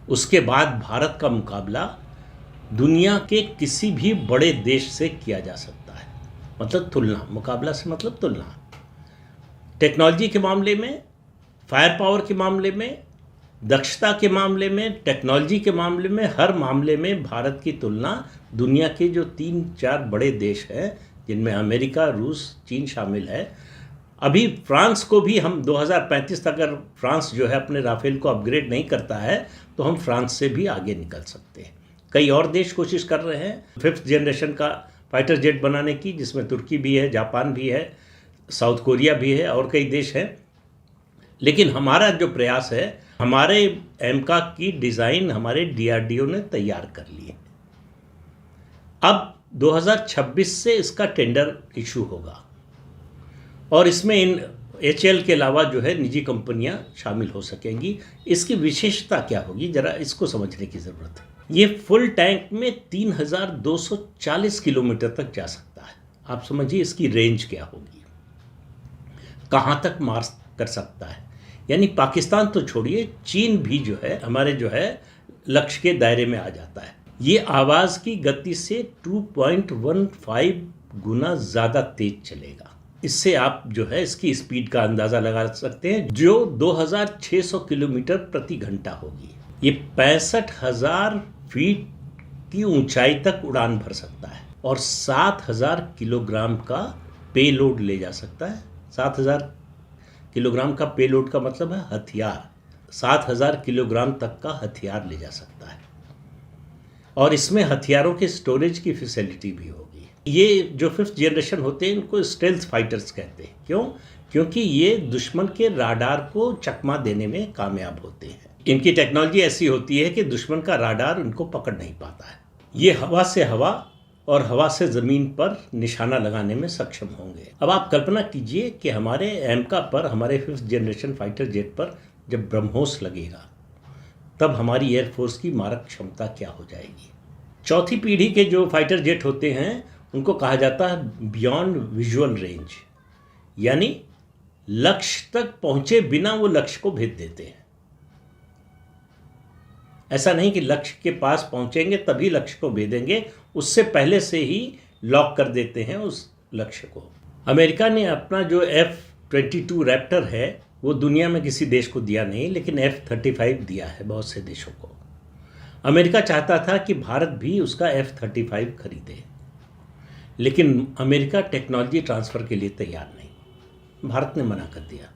उसके बाद भारत का मुकाबला दुनिया के किसी भी बड़े देश से किया जा सकता है। मतलब तुलना, मुकाबला से मतलब तुलना। टेक्नोलॉजी के मामले में, फायर पावर के मामले में, दक्षता के मामले में, टेक्नोलॉजी के मामले में, हर मामले में भारत की तुलना दुनिया के जो 3-4 बड़े देश हैं, जिनमें अमेरिका, रूस, चीन शामिल है। अभी फ्रांस को भी हम 2035 तक अगर फ्रांस जो है अपने राफेल को अपग्रेड नहीं करता है तो हम फ्रांस से भी आगे निकल सकते हैं। कई और देश कोशिश कर रहे हैं 5th जनरेशन का फाइटर जेट बनाने की, जिसमें तुर्की भी है, जापान भी है, साउथ कोरिया भी है और कई देश हैं। लेकिन हमारा जो प्रयास है, हमारे एमका की डिज़ाइन हमारे डीआरडीओ ने तैयार कर ली है। अब 2026 से इसका टेंडर इशू होगा और इसमें इन एचएल के अलावा जो है निजी कंपनियां शामिल हो सकेंगी। इसकी विशेषता क्या होगी, जरा इसको समझने की ज़रूरत है। ये फुल टैंक में 3240 किलोमीटर तक जा सकता है। आप समझिए इसकी रेंज क्या होगी, कहाँ तक मार कर सकता है। यानी पाकिस्तान तो छोड़िए, चीन भी जो है हमारे जो है लक्ष्य के दायरे में आ जाता है। ये आवाज़ की गति से 2.15 गुना ज़्यादा तेज चलेगा। इससे आप जो है इसकी स्पीड का अंदाज़ा लगा सकते हैं, जो 2600 किलोमीटर प्रति घंटा होगी। ये 65,000 फीट की ऊंचाई तक उड़ान भर सकता है और 7,000 किलोग्राम का पेलोड ले जा सकता है। 7,000 किलोग्राम का पेलोड का मतलब है हथियार। 7,000 किलोग्राम तक का हथियार ले जा सकता है और इसमें हथियारों के स्टोरेज की फैसिलिटी भी होगी। ये जो 5th जनरेशन होते हैं इनको स्टेल्थ फाइटर्स कहते हैं। क्यों? क्योंकि ये दुश्मन के राडार को चकमा देने में कामयाब होते हैं। इनकी टेक्नोलॉजी ऐसी होती है कि दुश्मन का राडार उनको पकड़ नहीं पाता है। ये हवा से हवा और हवा से ज़मीन पर निशाना लगाने में सक्षम होंगे। अब आप कल्पना कीजिए कि हमारे एमका पर, हमारे 5th जनरेशन फाइटर जेट पर जब ब्रह्मोस लगेगा तब हमारी एयरफोर्स की मारक क्षमता क्या हो जाएगी। 4थी पीढ़ी के जो फाइटर जेट होते हैं उनको कहा जाता है बियॉन्ड विजुअल रेंज, यानी लक्ष्य तक पहुंचे बिना वो लक्ष्य को भेद देते हैं। ऐसा नहीं कि लक्ष्य के पास पहुंचेंगे तभी लक्ष्य को भेदेंगे, उससे पहले से ही लॉक कर देते हैं उस लक्ष्य को। अमेरिका ने अपना जो F-22 रैप्टर है वो दुनिया में किसी देश को दिया नहीं, लेकिन F-35 दिया है बहुत से देशों को। अमेरिका चाहता था कि भारत भी उसका F-35 खरीदे, लेकिन अमेरिका टेक्नोलॉजी ट्रांसफ़र के लिए तैयार नहीं। भारत ने मना कर दिया।